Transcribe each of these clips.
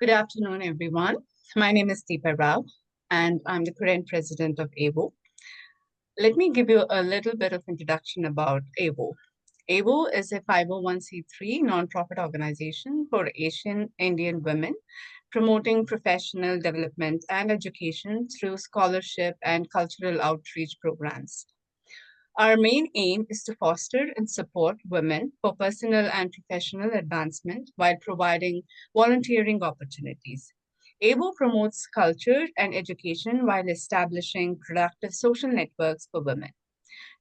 Good afternoon, everyone. My name is Deepa Rao, and I'm the current president of AVO. Let me give you a little bit of introduction about AVO. AVO is a 501c3 nonprofit organization for Asian Indian women, promoting professional development and education through scholarship and cultural outreach programs. Our main aim is to foster and support women for personal and professional advancement while providing volunteering opportunities. ABO promotes culture and education while establishing productive social networks for women.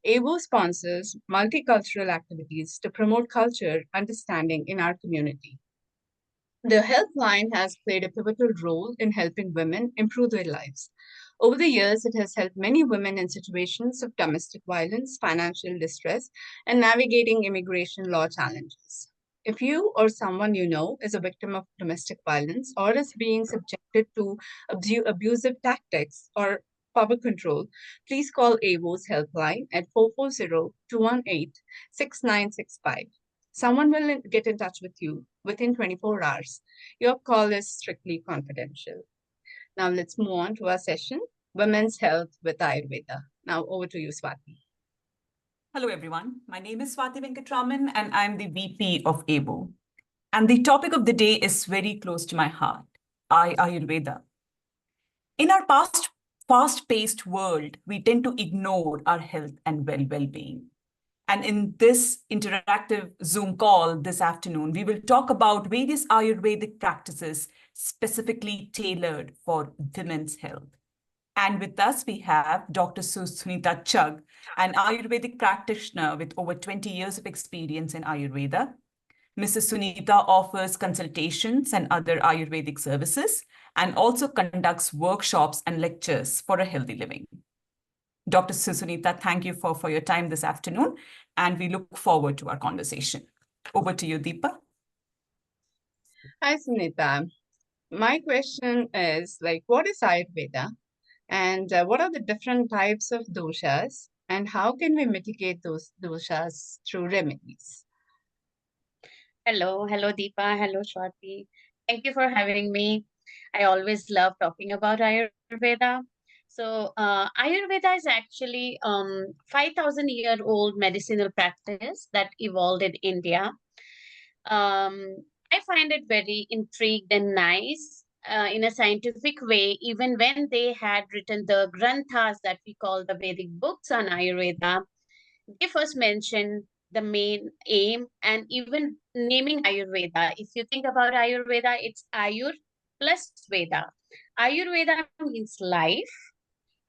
ABO sponsors multicultural activities to promote culture understanding in our community. The helpline has played a pivotal role in helping women improve their lives. Over the years, it has helped many women in situations of domestic violence, financial distress, and navigating immigration law challenges. If you or someone you know is a victim of domestic violence or is being subjected to abusive tactics or power control, please call AVO's helpline at 440-218-6965. Someone will get in touch with you within 24 hours. Your call is strictly confidential. Now let's move on to our session, Women's Health with Ayurveda. Now over to you, Swati. Hello, everyone. My name is Swati Venkatraman, and I'm the VP of ABO. And the topic of the day is very close to my heart, Ayurveda. In our fast-paced world, we tend to ignore our health and well-being. And in this interactive Zoom call this afternoon, we will talk about various Ayurvedic practices specifically tailored for women's health. And with us, we have Dr. Sunita Chugh, an Ayurvedic practitioner with over 20 years of experience in Ayurveda. Mrs. Sunita offers consultations and other Ayurvedic services and also conducts workshops and lectures for a healthy living. Dr. Sunita, thank you for your time this afternoon, and we look forward to our conversation. Over to you, Deepa. Hi, Sunita. My question is, what is Ayurveda? And what are the different types of doshas? And how can we mitigate those doshas through remedies? Hello, Deepa. Hello, Swati. Thank you for having me. I always love talking about Ayurveda. So Ayurveda is actually 5,000-year-old medicinal practice that evolved in India. I find it very intrigued and nice in a scientific way, even when they had written the granthas that we call the Vedic books on Ayurveda. They first mentioned the main aim and even naming Ayurveda. If you think about Ayurveda, it's Ayur plus Veda. Ayurveda means life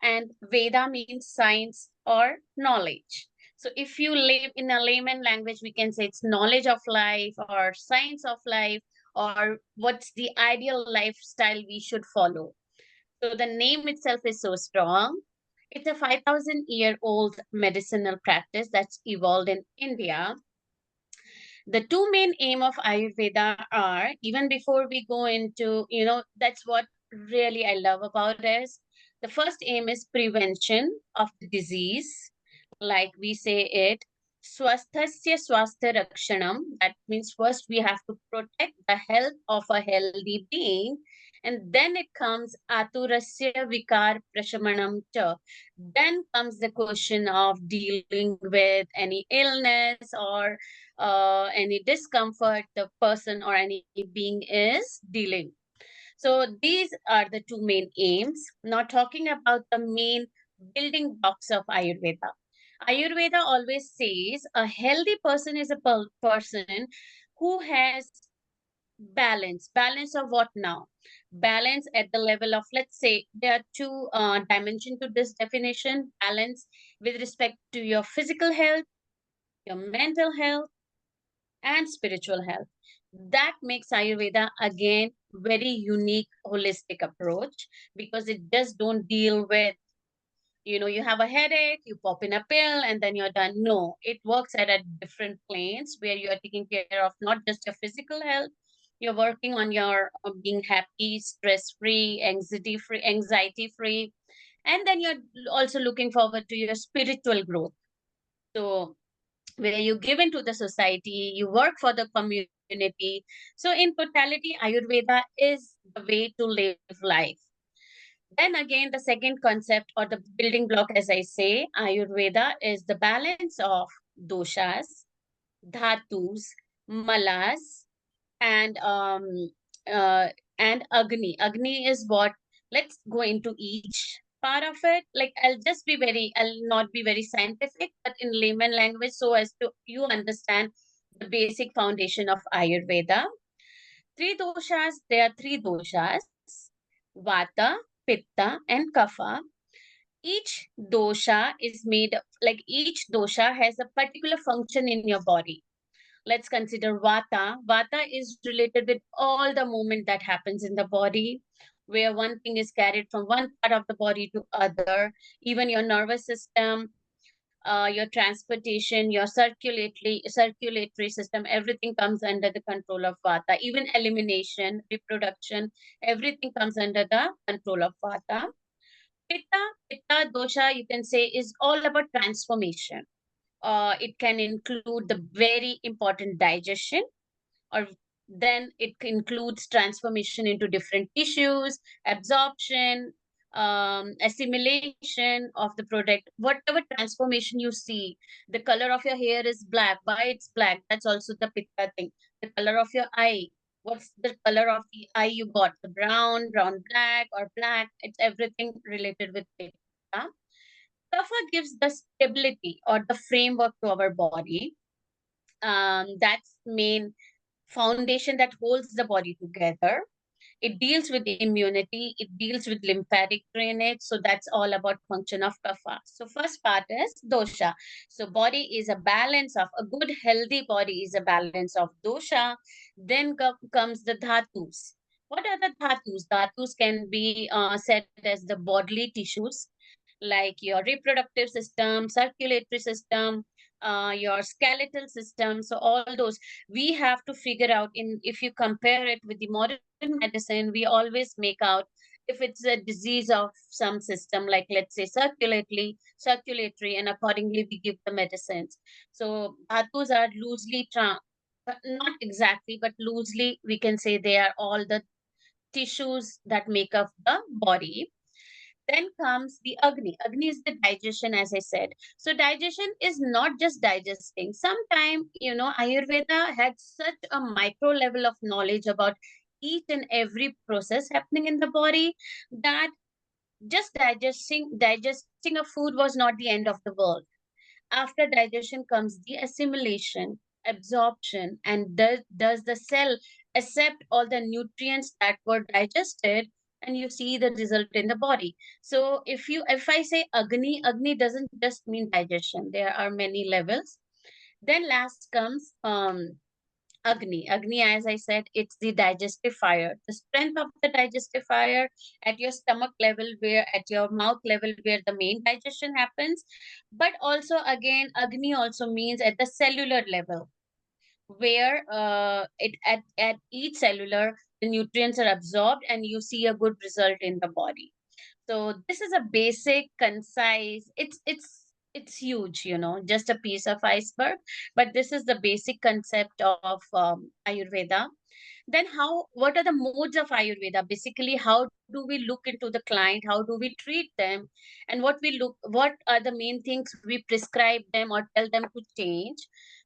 and Veda means science or knowledge. So if you live in a layman language, we can say it's knowledge of life or science of life or what's the ideal lifestyle we should follow. So the name itself is so strong. It's a 5,000-year-old medicinal practice that's evolved in India. The two main aim of Ayurveda are, even before we go into, that's what really I love about this. The first aim is prevention of the disease. Like we say it, swasthasya swasthya rakshanam. That means first we have to protect the health of a healthy being. And then it comes aturasya vikar prashamanam cha. Then comes the question of dealing with any illness or any discomfort the person or any being is dealing. So these are the two main aims. Now talking about the main building blocks of Ayurveda. Ayurveda always says a healthy person is a person who has balance. Balance of what now? Balance at the level of, let's say, there are two dimensions to this definition. Balance with respect to your physical health, your mental health, and spiritual health. That makes Ayurveda, again, very unique, holistic approach because it just don't deal with, you have a headache, you pop in a pill, and then you're done. No, it works at a different planes where you are taking care of not just your physical health, you're working on your being happy, stress-free, anxiety-free, and then you're also looking forward to your spiritual growth. So where you give into the society, you work for the community, immunity. So in totality, Ayurveda is the way to live life. Then again, the second concept or the building block, as I say, Ayurveda is the balance of doshas, dhatus, malas, and uh, and Agni. Agni is what? Let's go into each part of it. Like I'll not be very scientific, but in layman language, so as to you understand the basic foundation of Ayurveda. Three doshas, there are three doshas, Vata, Pitta, and Kapha. Each dosha is made up, like each dosha has a particular function in your body. Let's consider Vata. Vata is related with all the movement that happens in the body, where one thing is carried from one part of the body to other, even your nervous system, your transportation, your circulatory system, everything comes under the control of Vata. Even elimination, reproduction, everything comes under the control of Vata. Pitta dosha, you can say, is all about transformation. It can include the very important digestion, or then it includes transformation into different tissues, absorption, assimilation of the product, whatever transformation you see. The color of your hair is black, why it's black, that's also the pitta thing. The color of your eye, what's the color of the eye you got, the brown black, or black, it's everything related with pitta. Kapha gives the stability or the framework to our body. That's main foundation that holds the body together. It deals with immunity, it deals with lymphatic drainage. So that's all about function of kapha. So first part is dosha. So body is a balance of, a good healthy body is a balance of dosha. Then comes the dhatus. What are the dhatus? Dhatus can be said as the bodily tissues, like your reproductive system, circulatory system, your skeletal system. So all those we have to figure out. In if you compare it with the modern medicine, we always make out if it's a disease of some system, like let's say circulatory, and accordingly we give the medicines. So dhatus are not exactly, but loosely we can say they are all the tissues that make up the body. Then comes the Agni. Agni is the digestion, as I said. So digestion is not just digesting. Sometimes, Ayurveda had such a micro level of knowledge about each and every process happening in the body that just digesting a food was not the end of the world. After digestion comes the assimilation, absorption, and does the cell accept all the nutrients that were digested, and you see the result in the body. So if I say Agni doesn't just mean digestion. There are many levels. Then last comes Agni. Agni, as I said, it's the digestive fire. The strength of the digestive fire at your stomach level, where at your mouth level, where the main digestion happens. But also, again, Agni also means at the cellular level, where at each cellular, the nutrients are absorbed and you see a good result in the body. So this is a basic, concise, it's huge, just a piece of iceberg, but this is the basic concept of Ayurveda. Then what are the modes of Ayurveda? Basically, how do we look into the client? How do we treat them? And what are the main things we prescribe them or tell them to change?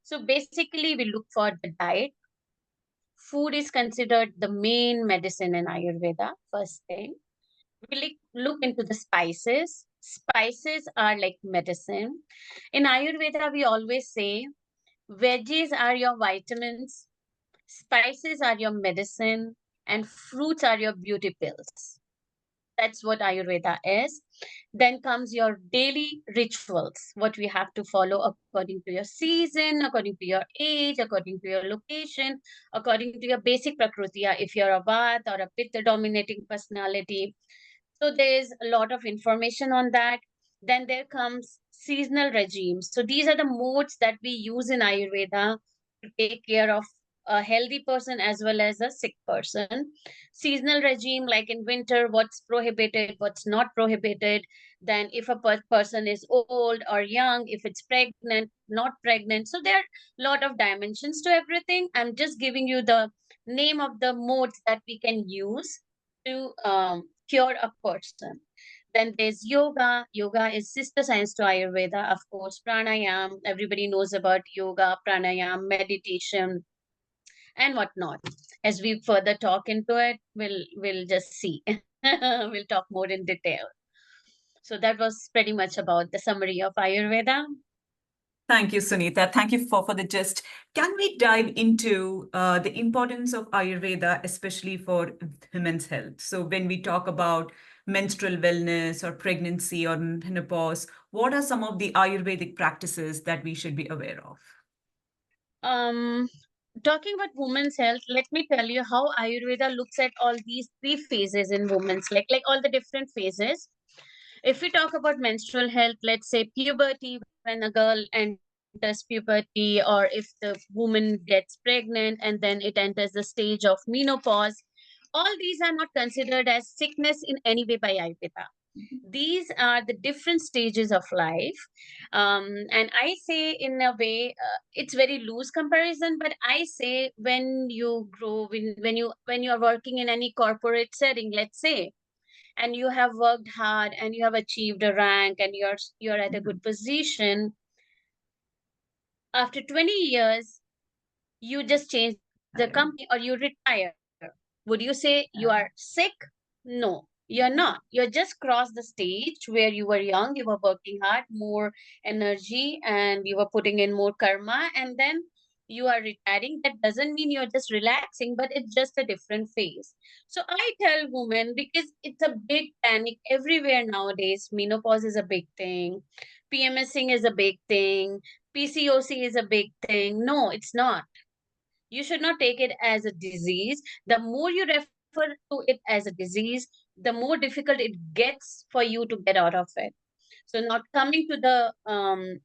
So basically, we look for the diet. Food is considered the main medicine in Ayurveda, first thing. We look into the spices. Spices are like medicine. In Ayurveda, we always say veggies are your vitamins, spices are your medicine, and fruits are your beauty pills. That's what Ayurveda is. Then comes your daily rituals, what we have to follow according to your season, according to your age, according to your location, according to your basic prakriti, if you're a Vata or a Pitta dominating personality. So there's a lot of information on that. Then there comes seasonal regimes. So these are the modes that we use in Ayurveda to take care of a healthy person as well as a sick person. Seasonal regime, like in winter, what's prohibited, what's not prohibited. Then if a person is old or young, if it's pregnant, not pregnant. So there are a lot of dimensions to everything. I'm just giving you the name of the modes that we can use to cure a person. Then there's yoga. Yoga is sister science to Ayurveda. Of course, pranayam. Everybody knows about yoga, pranayam, meditation, and whatnot. As we further talk into it, we'll just see. We'll talk more in detail. So that was pretty much about the summary of Ayurveda. Thank you, Sunita. Thank you for the gist. Can we dive into the importance of Ayurveda, especially for women's health? So when we talk about menstrual wellness or pregnancy or menopause, what are some of the Ayurvedic practices that we should be aware of? Talking about women's health, let me tell you how Ayurveda looks at all these three phases in women's, like all the different phases. If we talk about menstrual health, let's say puberty, when a girl enters puberty, or if the woman gets pregnant and then it enters the stage of menopause, all these are not considered as sickness in any way by Ayurveda. These are the different stages of life. And I say, in a way, it's very loose comparison, but I say when you grow, when you are working in any corporate setting, let's say, and you have worked hard and you have achieved a rank and you're at a good position, after 20 years you just change the company or you retire. Would you say you are sick? No, you're not. You're just crossed the stage where you were young, you were working hard, more energy, and you were putting in more karma, and then you are retiring. That doesn't mean you're just relaxing, but it's just a different phase. So I tell women, because it's a big panic everywhere nowadays. Menopause is a big thing, PMSing is a big thing, PCOC is a big thing. No, it's not. You should not take it as a disease. The more you refer to it as a disease, the more difficult it gets for you to get out of it. So, not coming to the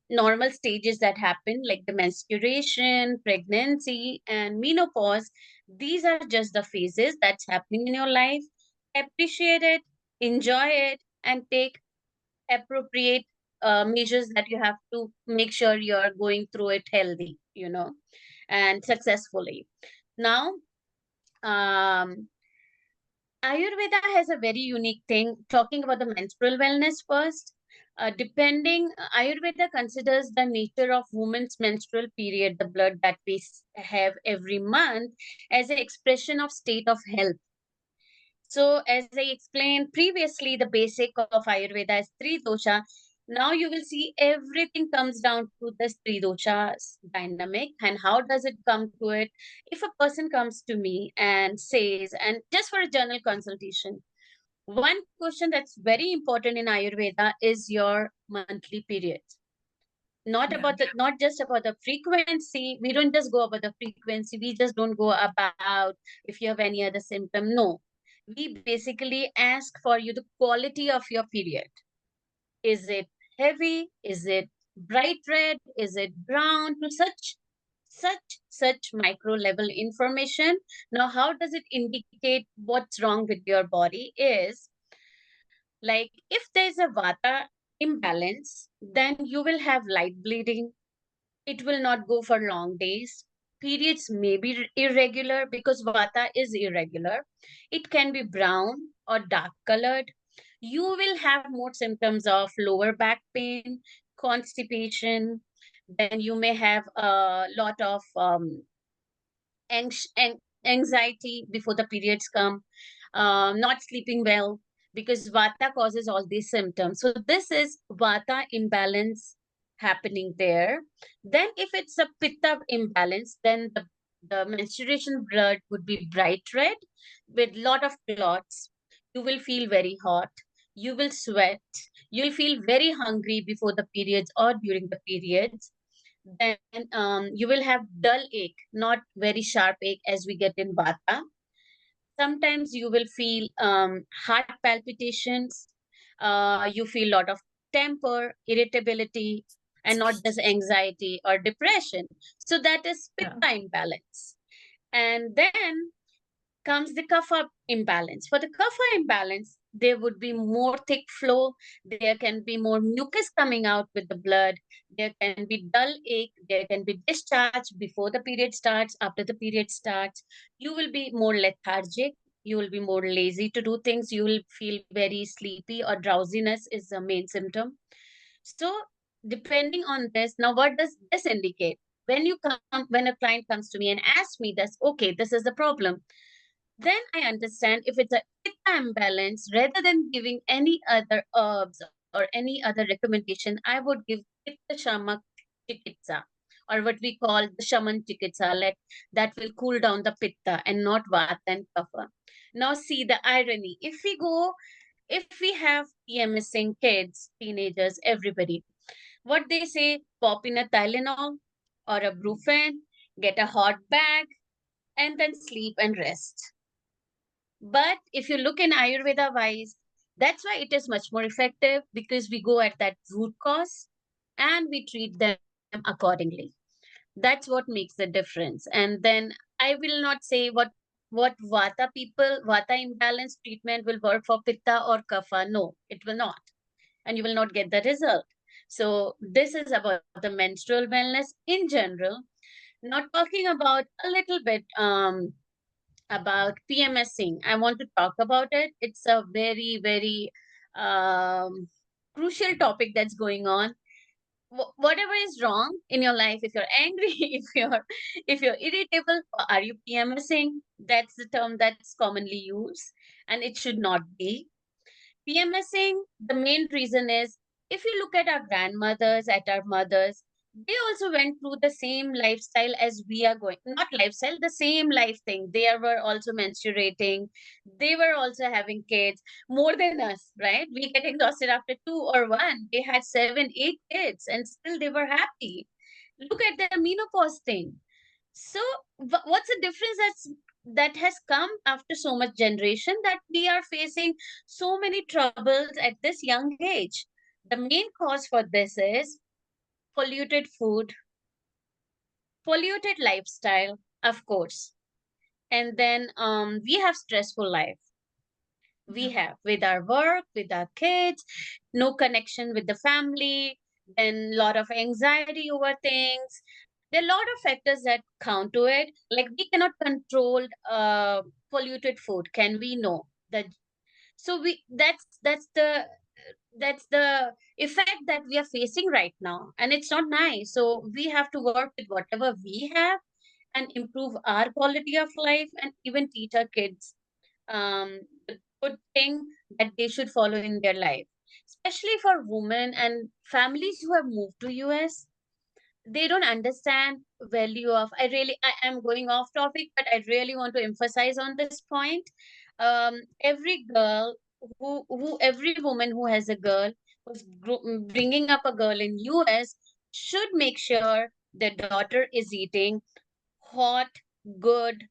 normal stages that happen, like the menstruation, pregnancy, and menopause, these are just the phases that's happening in your life. Appreciate it, enjoy it, and take appropriate measures that you have to make sure you're going through it healthy, and successfully. Now, um, Ayurveda has a very unique thing. Talking about the menstrual wellness first, Ayurveda considers the nature of woman's menstrual period, the blood that we have every month, as an expression of state of health. So, as I explained previously, the basic of Ayurveda is three dosha. Now you will see everything comes down to this three doshas dynamic. And how does it come to it? If a person comes to me and says, and just for a journal consultation, one question that's very important in Ayurveda is your monthly periods. Not just about the frequency. We don't just go about the frequency. We just don't go about if you have any other symptom. No, we basically ask for you the quality of your period. Is it heavy? Is it bright red? Is it brown? To such micro level information. Now, how does it indicate what's wrong with your body? Is like if there's a vata imbalance, then you will have light bleeding. It will not go for long days. Periods may be irregular because vata is irregular. It can be brown or dark colored. You will have more symptoms of lower back pain, constipation. Then you may have a lot of anxiety before the periods come, not sleeping well, because vata causes all these symptoms. So this is vata imbalance happening there. Then if it's a pitta imbalance, then the menstruation blood would be bright red with lot of clots. You will feel very hot. You will sweat. You'll feel very hungry before the periods or during the periods. Then you will have dull ache, not very sharp ache as we get in vata. Sometimes you will feel heart palpitations. You feel a lot of temper, irritability, and not just anxiety or depression. So that is pitta imbalance. And then comes the kapha imbalance. For the kapha imbalance, there would be more thick flow, there can be more mucus coming out with the blood, there can be dull ache, there can be discharge before the period starts, after the period starts. You will be more lethargic, you will be more lazy to do things, you will feel very sleepy or drowsiness is the main symptom. So depending on this, now what does this indicate? When a client comes to me and asks me this, okay, this is the problem, then I understand if it's a pitta imbalance, rather than giving any other herbs or any other recommendation, I would give pitta shama chikitsa, or what we call the shaman chikitsa, that will cool down the pitta and not vata and kapha. Now see the irony. If we have PMSing kids, teenagers, everybody, what they say, pop in a Tylenol or a Brufen, get a hot bag, and then sleep and rest. But if you look in Ayurveda wise, that's why it is much more effective, because we go at that root cause and we treat them accordingly. That's what makes the difference. And then I will not say what vata imbalance treatment will work for pitta or kapha. No, it will not, and you will not get the result. So this is about the menstrual wellness in general. Now talking about a little bit about PMSing. I want to talk about it. It's a very, very crucial topic that's going on. Whatever is wrong in your life, if you're angry, if you're irritable, are you PMSing? That's the term that's commonly used, and it should not be. PMSing, the main reason is, if you look at our grandmothers, at our mothers, they also went through the same lifestyle as we are going. Not lifestyle, the same life thing. They were also menstruating. They were also having kids more than us, right? We get exhausted after two or one. They had seven, eight kids, and still they were happy. Look at the menopause thing. So, what's the difference that has come after so much generation, that we are facing so many troubles at this young age? The main cause for this is polluted food, polluted lifestyle, of course, and then we have stressful life. We have with our work, with our kids, no connection with the family, then a lot of anxiety over things. There are a lot of factors that count to it. Like, we cannot control polluted food. Can we? Know that? So we that's the effect that we are facing right now, and it's not nice. So we have to work with whatever we have and improve our quality of life, and even teach our kids the good thing that they should follow in their life, especially for women and families who have moved to US. They don't understand value of, I am going off topic, but I really want to emphasize on this point. Every girl who every woman who has a girl, bringing up a girl in US, should make sure their daughter is eating hot, good,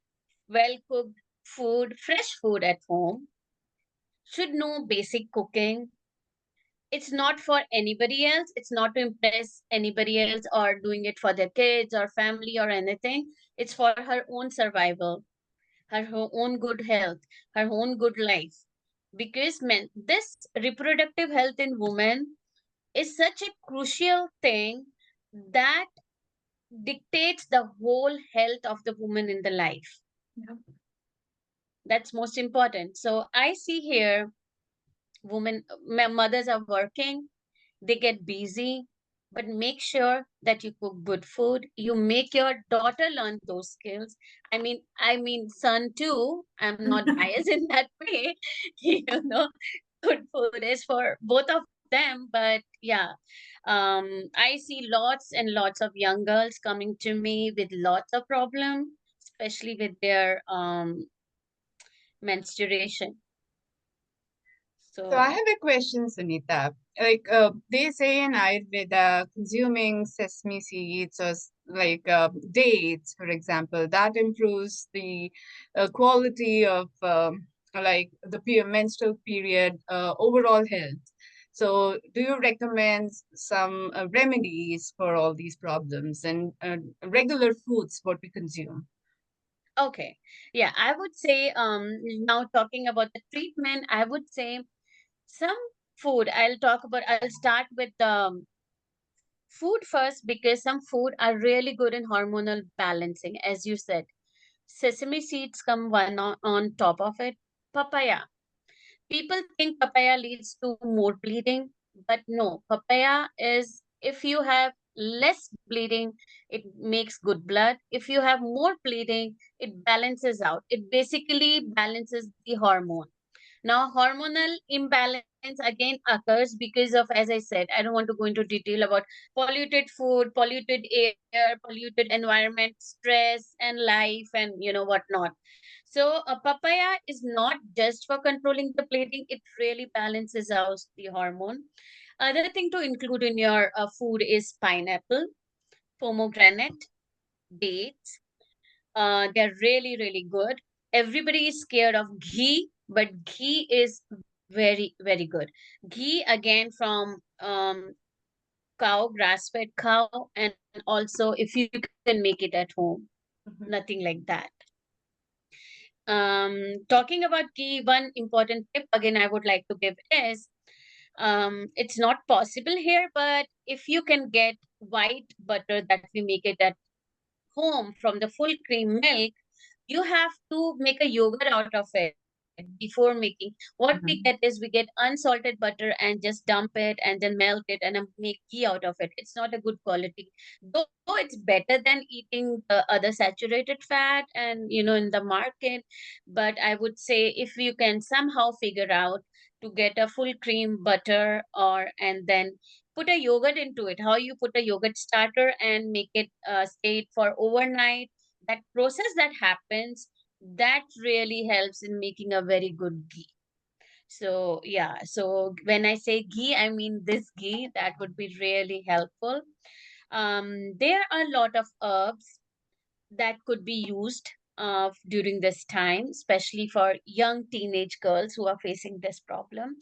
well cooked food, fresh food at home, should know basic cooking. It's not for anybody else. It's not to impress anybody else or doing it for their kids or family or anything. It's for her own survival, her own good health, her own good life. Because men, this reproductive health in women is such a crucial thing that dictates the whole health of the woman in the life. Yeah. That's most important. So I see here, mothers are working, they get busy, but make sure that you cook good food. You make your daughter learn those skills. I mean son too. I'm not biased in that way. you know Good food is for both of them. But yeah, I see lots and lots of young girls coming to me with lots of problem, especially with their menstruation. So I So have a question, Sunita. Like, they say in Ayurveda, consuming sesame seeds or dates, for example, that improves the quality of like the menstrual period overall health. So, do you recommend some remedies for all these problems and regular foods what we consume? Okay. Yeah, I would say now talking about the treatment, I would say some food I'll start with food first because some food are really good in hormonal balancing, as you said. Sesame seeds come one on top of it. Papaya. People think papaya leads to more bleeding, but no, papaya is, if you have less bleeding, it makes good blood. If you have more bleeding, it balances out. It basically balances the hormone. Now, hormonal imbalance again occurs because of, as I said, I don't want to go into detail about polluted food, polluted air, polluted environment, stress, and life, and whatnot. So, a papaya is not just for controlling the bleeding; it really balances out the hormone. Other thing to include in your food is pineapple, pomegranate, dates. They're really, really good. Everybody is scared of ghee, but ghee is very, very good. Ghee again from cow, grass-fed cow, and also if you can make it at home, nothing like that. Talking about ghee, one important tip again I would like to give is it's not possible here, but if you can get white butter that we make it at home from the full cream milk, you have to make a yogurt out of it before making. What we get is we get unsalted butter and just dump it and then melt it and then make ghee out of it. It's not a good quality, though it's better than eating the other saturated fat and in the market. But I would say if you can somehow figure out to get a full cream butter or and then put a yogurt into it, how you put a yogurt starter and make it stay for overnight, that process that happens, that really helps in making a very good ghee. So yeah, so when I say ghee, I mean this ghee, that would be really helpful. There are a lot of herbs that could be used during this time, especially for young teenage girls who are facing this problem.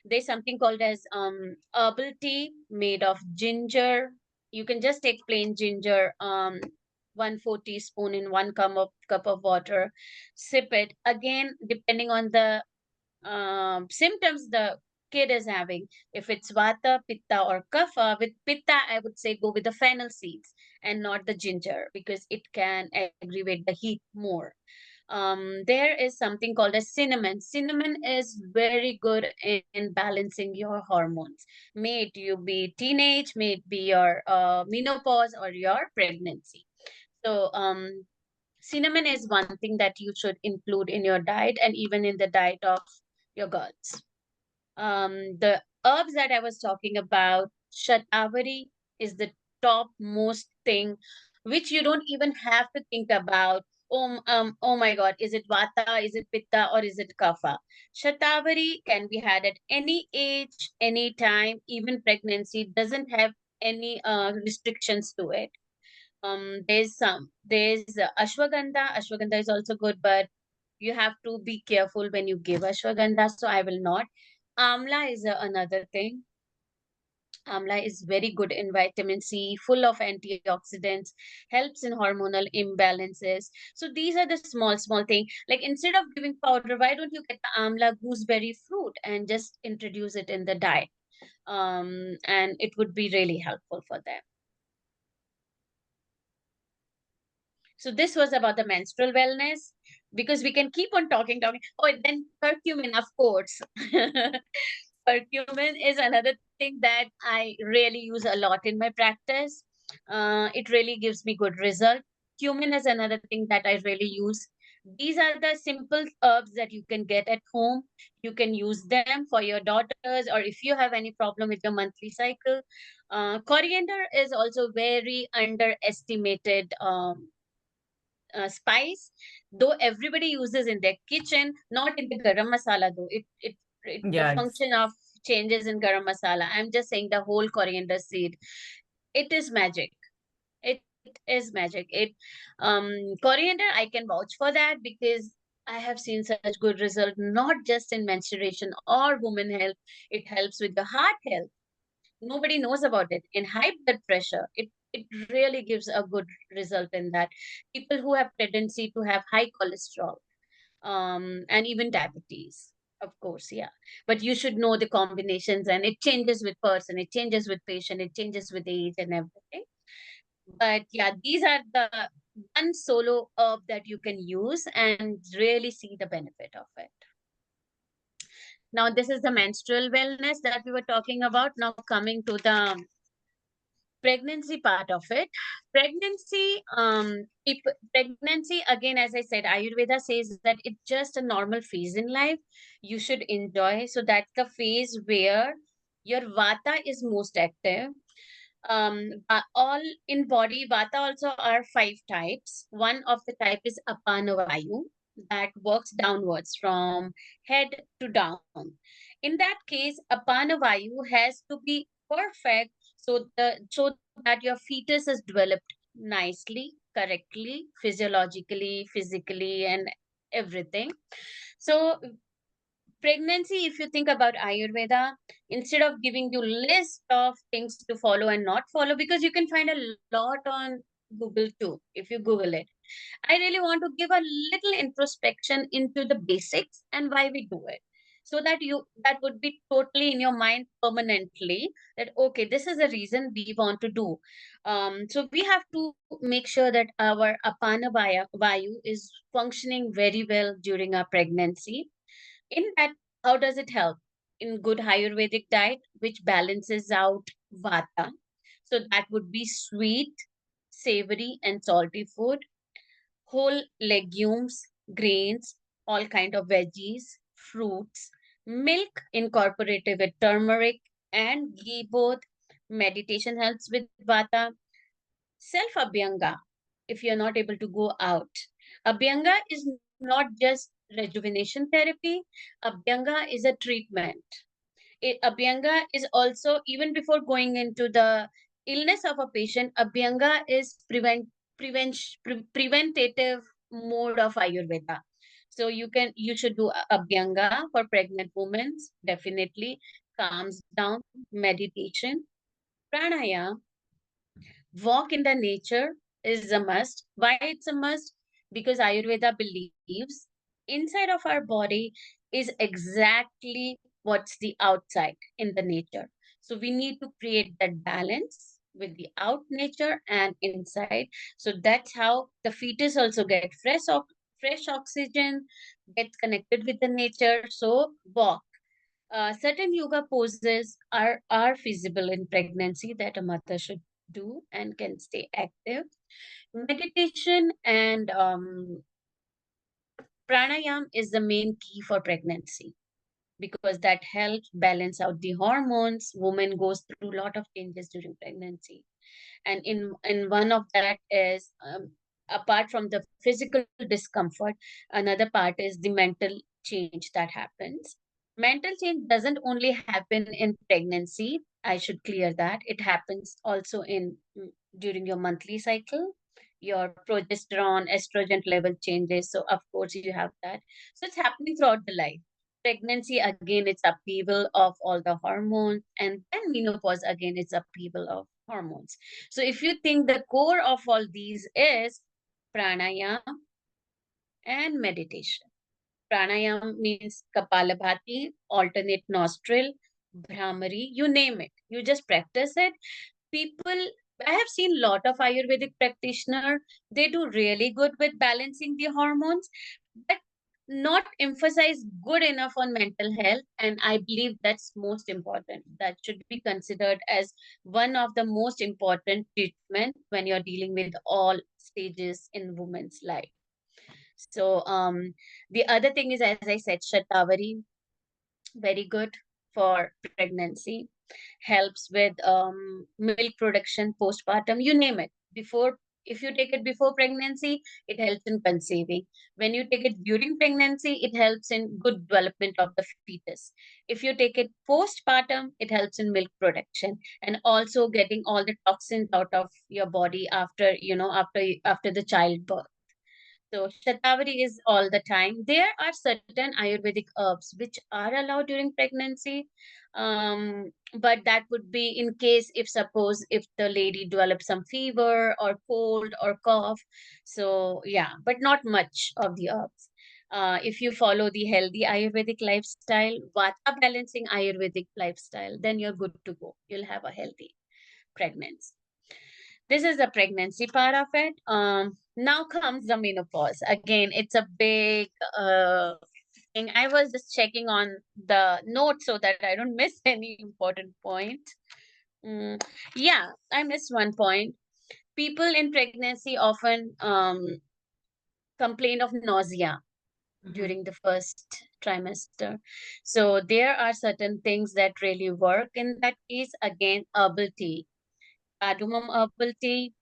There's something called as herbal tea made of ginger. You can just take plain ginger, 1/4 teaspoon in 1 cup of water, sip it. Again, depending on the symptoms the kid is having. If it's vata, pitta, or kapha, with pitta, I would say go with the fennel seeds and not the ginger because it can aggravate the heat more. There is something called as cinnamon. Cinnamon is very good in balancing your hormones. May it you be teenage, may it be your menopause or your pregnancy. So, cinnamon is one thing that you should include in your diet and even in the diet of your girls. The herbs that I was talking about, shatavari is the top most thing, which you don't even have to think about. Oh my God, is it vata, is it pitta, or is it kapha? Shatavari can be had at any age, any time, even pregnancy doesn't have any restrictions to it. There's ashwagandha. Ashwagandha is also good, but you have to be careful when you give ashwagandha, so I will not. Amla is another thing. Amla is very good in vitamin C, full of antioxidants, helps in hormonal imbalances. So these are the small, small things. Like instead of giving powder, why don't you get the amla gooseberry fruit and just introduce it in the diet? And it would be really helpful for them. So this was about the menstrual wellness because we can keep on talking. Oh, then curcumin, of course. Curcumin is another thing that I really use a lot in my practice. It really gives me good result. Cumin is another thing that I really use. These are the simple herbs that you can get at home. You can use them for your daughters, or if you have any problem with your monthly cycle. Coriander is also very underestimated spice, though everybody uses in their kitchen, not in the garam masala though. The Yes. function of changes in garam masala. I'm just saying the whole coriander seed. It is magic. It is magic. Coriander, I can vouch for that because I have seen such good result, not just in menstruation or woman health. It helps with the heart health. Nobody knows about it. In high blood pressure, it it really gives a good result in that. People who have tendency to have high cholesterol, and even diabetes, of course, yeah. But you should know the combinations, and it changes with person, it changes with patient, it changes with age and everything. But yeah, these are the one solo herb that you can use and really see the benefit of it. Now, this is the menstrual wellness that we were talking about. Now, coming to the pregnancy part of it. Pregnancy, again, as I said, Ayurveda says that it's just a normal phase in life. You should enjoy. So that's the phase where your vata is most active. All in body, vata also are 5 types. One of the type is apana vayu, that works downwards from head to down. In that case, apana vayu has to be perfect, so that your fetus is developed nicely, correctly, physiologically, physically, and everything. So pregnancy, if you think about Ayurveda, instead of giving you list of things to follow and not follow, because you can find a lot on Google too, if you Google it. I really want to give a little introspection into the basics and why we do it. So that would be totally in your mind permanently, that okay, this is a reason we want to do. So we have to make sure that our vayu is functioning very well during our pregnancy. In that, how does it help? In good Ayurvedic diet, which balances out vata. So that would be sweet, savory, and salty food, whole legumes, grains, all kind of veggies, fruits, milk incorporated with turmeric and ghee both. Meditation helps with vata. Self abhyanga, if you're not able to go out. Abhyanga is not just rejuvenation therapy. Abhyanga is a treatment. Abhyanga is also, even before going into the illness of a patient, Abhyanga is preventative mode of Ayurveda. So you should do Abhyanga for pregnant women, definitely calms down, meditation, pranayama, walk in the nature is a must. Why it's a must? Because Ayurveda believes inside of our body is exactly what's the outside in the nature. So we need to create that balance with the out nature and inside. So that's how the fetus also get fresh oxygen, gets connected with the nature. So walk. Certain yoga poses are feasible in pregnancy that a mother should do and can stay active. Meditation and pranayam is the main key for pregnancy, because that helps balance out the hormones. Woman goes through a lot of changes during pregnancy, and in one of that is, apart from the physical discomfort, another part is the mental change that happens. Mental change doesn't only happen in pregnancy, I should clear that. It happens also in during your monthly cycle. Your progesterone estrogen level changes, so of course you have that. So it's happening throughout the life. Pregnancy, again, it's upheaval of all the hormones, and then menopause, again, it's upheaval of hormones. So if you think the core of all these is pranayama and meditation. Pranayama means kapalabhati, alternate nostril, brahmari, you name it. You just practice it. People, I have seen a lot of Ayurvedic practitioner, they do really good with balancing the hormones, but not emphasize good enough on mental health. And I believe that's most important. That should be considered as one of the most important treatment when you're dealing with all stages in women's life. So the other thing is, as I said, Shatavari, very good for pregnancy, helps with milk production, postpartum, you name it. Before, if you take it before pregnancy, it helps in conceiving. When you take it during pregnancy, it helps in good development of the fetus. If you take it postpartum, it helps in milk production, and also getting all the toxins out of your body after, after the childbirth. So Shatavari is all the time. There are certain Ayurvedic herbs which are allowed during pregnancy. But that would be in case if suppose if the lady develops some fever or cold or cough. So yeah, but not much of the herbs. If you follow the healthy Ayurvedic lifestyle, Vata balancing Ayurvedic lifestyle, then you're good to go. You'll have a healthy pregnancy. This is the pregnancy part of it. Now comes the menopause. Again, it's a big thing. I was just checking on the notes so that I don't miss any important point. Mm, yeah, I missed one point. People in pregnancy often complain of nausea during the first trimester. So there are certain things that really work in that case. Again, herbal tea, cardamom herbal tea,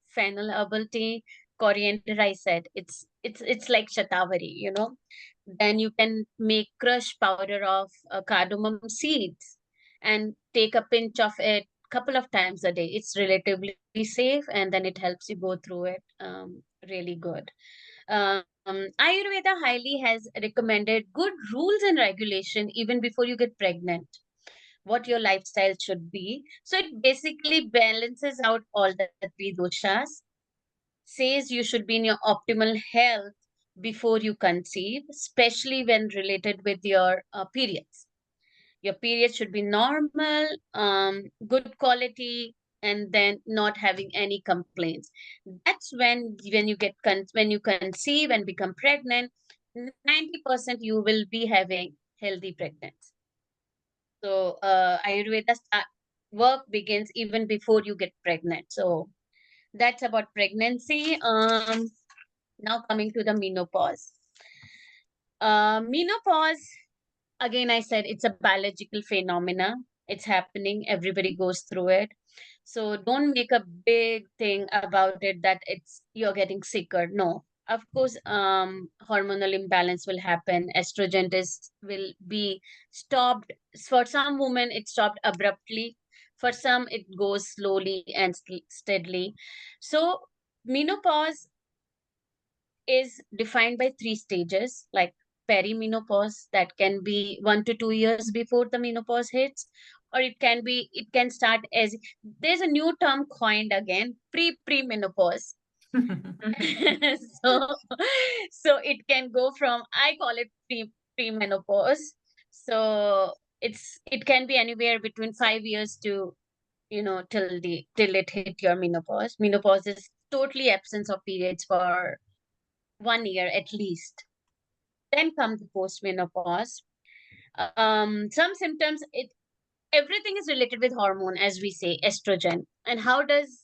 fennel herbal tea, coriander. I said it's like shatavari, you know. Then you can make crushed powder of cardamom seeds and take a pinch of it couple of times a day. It's relatively safe, and then it helps you go through it really good. Ayurveda highly has recommended good rules and regulation even before you get pregnant, what your lifestyle should be. So it basically balances out all the three doshas, says you should be in your optimal health before you conceive, especially when related with your periods. Your periods should be normal, good quality, and then not having any complaints. That's when you get when you conceive and become pregnant, 90% you will be having healthy pregnancy. So Ayurveda work begins even before you get pregnant. So that's about pregnancy. Now coming to the menopause. Menopause, again, I said it's a biological phenomena. It's happening. Everybody goes through it. So don't make a big thing about it that it's you're getting sicker. No. Of course, hormonal imbalance will happen. Estrogen will be stopped. For some women, it stopped abruptly. For some, it goes slowly and steadily. So menopause is defined by three stages, like perimenopause, that can be 1 to 2 years before the menopause hits, or it can start as, there's a new term coined again, premenopause. so so it can go from, I call it premenopause. So it can be anywhere between 5 years to, till it hit your menopause. Menopause is totally absence of periods for 1 year at least. Then comes the postmenopause. Some symptoms, everything is related with hormone, as we say, estrogen. And how does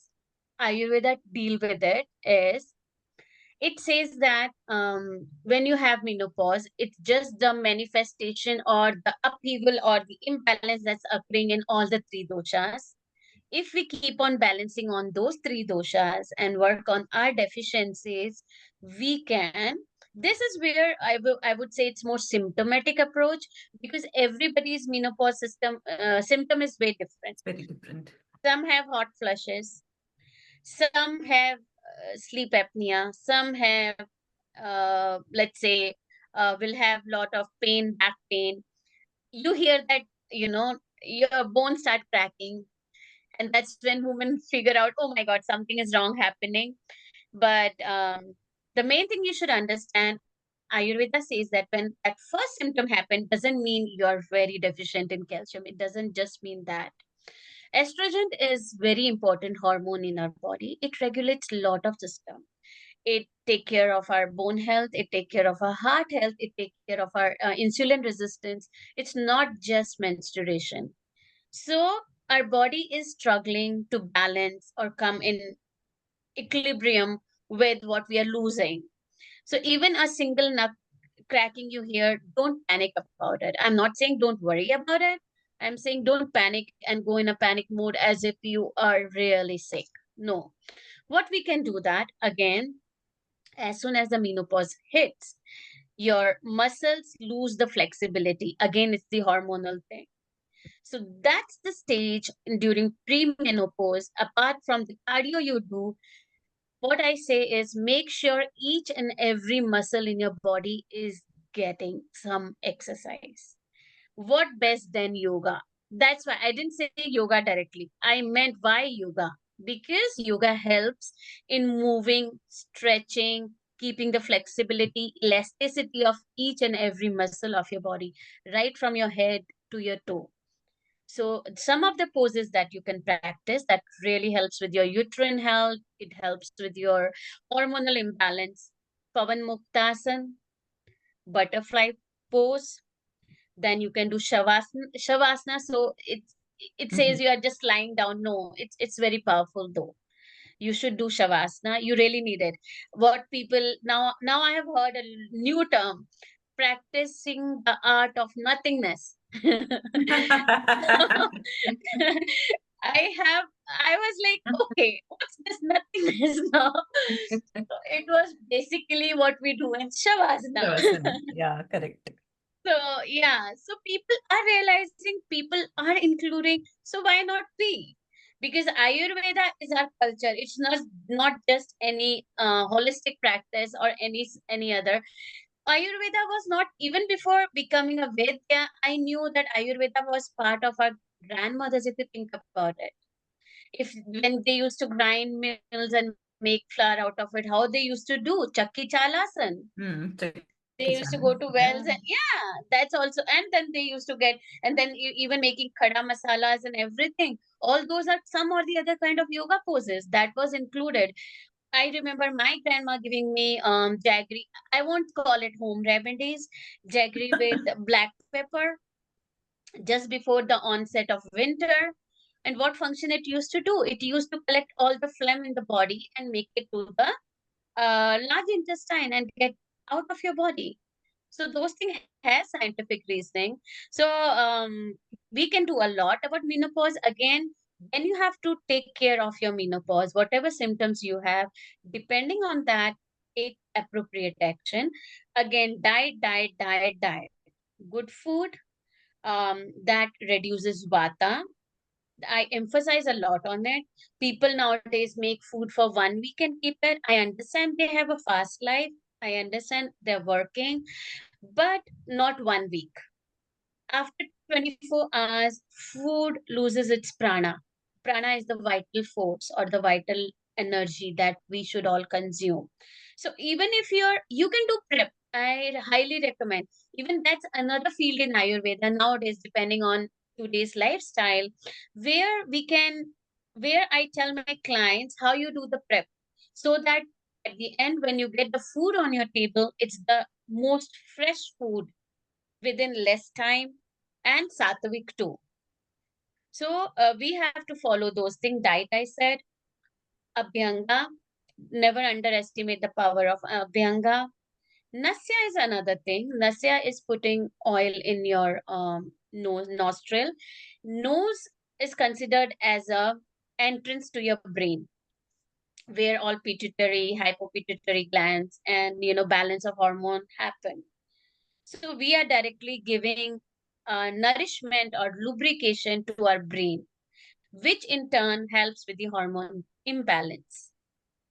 Ayurveda deal with it? Is it says that when you have menopause, it's just the manifestation or the upheaval or the imbalance that's occurring in all the three doshas. If we keep on balancing on those three doshas and work on our deficiencies, we can. This is where I would say it's more symptomatic approach, because everybody's menopause symptom is very different. Very different. Some have hot flushes, some have sleep apnea, some have let's say will have lot of pain, back pain. You hear that, your bones start cracking, and that's when women figure out, oh my god, something is wrong happening. But the main thing you should understand, Ayurveda says that when that first symptom happened doesn't mean you're very deficient in calcium. It doesn't just mean that. Estrogen is very important hormone in our body. It regulates a lot of system. It take care of our bone health, it take care of our heart health, it take care of our insulin resistance. It's not just menstruation. So our body is struggling to balance or come in equilibrium with what we are losing. So even a single nut cracking you hear, don't panic about it. I'm not saying don't worry about it. I'm saying don't panic and go in a panic mode as if you are really sick. No. What we can do that again, as soon as the menopause hits, your muscles lose the flexibility. Again, it's the hormonal thing. So that's the stage during premenopause. Apart from the cardio you do, what I say is make sure each and every muscle in your body is getting some exercise. What best than yoga? That's why I didn't say yoga directly. I meant why yoga? Because yoga helps in moving, stretching, keeping the flexibility, elasticity of each and every muscle of your body, right from your head to your toe. So some of the poses that you can practice that really helps with your uterine health, it helps with your hormonal imbalance. Pavan Muktasan, butterfly pose, then you can do shavasana. So it says Mhm. you are just lying down. No, it's very powerful though. You should do shavasana. You really need it. What people now I have heard a new term, practicing the art of nothingness. I was like, okay, what's this nothingness now? So it was basically what we do in shavasana. Shavasana. Yeah, correct. So yeah, so people are realizing, people are including. So why not we? Because Ayurveda is our culture. It's not just any holistic practice or any other. Ayurveda was not, even before becoming a Vedya, I knew that Ayurveda was part of our grandmothers, if you think about it. If when they used to grind mills and make flour out of it, how they used to do Chakki Chalasan. Tricky They used to go challenge. to wells and Yeah. yeah, that's also, and then they used to get, and then even making khada masalas and everything. All those are some or the other kind of yoga poses that was included. I remember my grandma giving me jaggery. I won't call it home remedies. Jaggery with black pepper just before the onset of winter. And what function it used to do? It used to collect all the phlegm in the body and make it to the large intestine and get out of your body. So those things has scientific reasoning. So we can do a lot about menopause. Again, then you have to take care of your menopause, whatever symptoms you have. Depending on that, take appropriate action. Again, diet. Good food that reduces vata. I emphasize a lot on it. People nowadays make food for 1 week and keep it. I understand they have a fast life. I understand they're working, but not 1 week. After 24 hours, food loses its prana. Prana is the vital force or the vital energy that we should all consume. So even if you can do prep, I highly recommend. Even that's another field in Ayurveda nowadays, depending on today's lifestyle, where we can, where I tell my clients how you do the prep so that at the end, when you get the food on your table, it's the most fresh food within less time and sattvic too. So we have to follow those things. Diet, I said, abhyanga. Never underestimate the power of abhyanga. Nasya is another thing. Nasya is putting oil in your nostril. Nose is considered as a entrance to your brain, where all pituitary, hypopituitary glands and balance of hormone happen. So we are directly giving nourishment or lubrication to our brain, which in turn helps with the hormone imbalance,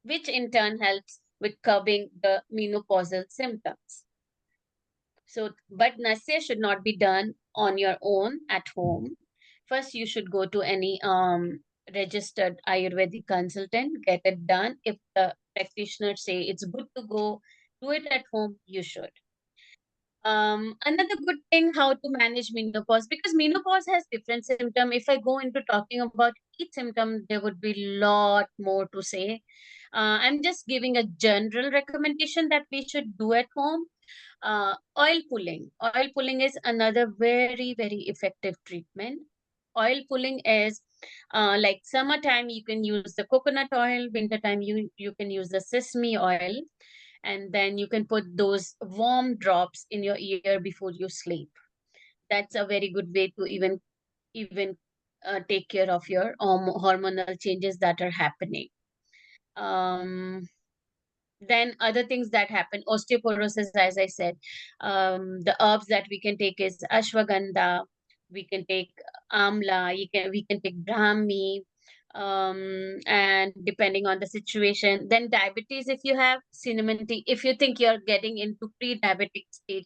which in turn helps with curbing the menopausal symptoms. So, but Nasya should not be done on your own at home. First, you should go to any registered Ayurvedic consultant, get it done. If the practitioners say it's good to go, do it at home, you should. Another good thing how to manage menopause, because menopause has different symptom. If I go into talking about each symptom, there would be lot more to say. I'm just giving a general recommendation that we should do at home. Oil pulling. Oil pulling is another very effective treatment. Oil pulling is like summertime you can use the coconut oil, wintertime you can use the sesame oil, and then you can put those warm drops in your ear before you sleep. That's a very good way to even take care of your hormonal changes that are happening. Um, then other things that happen, osteoporosis, as I said, the herbs that we can take is ashwagandha, we can take amla, we can take brahmi, And depending on the situation, then diabetes, if you have cinnamon tea, if you think you're getting into pre-diabetic stage,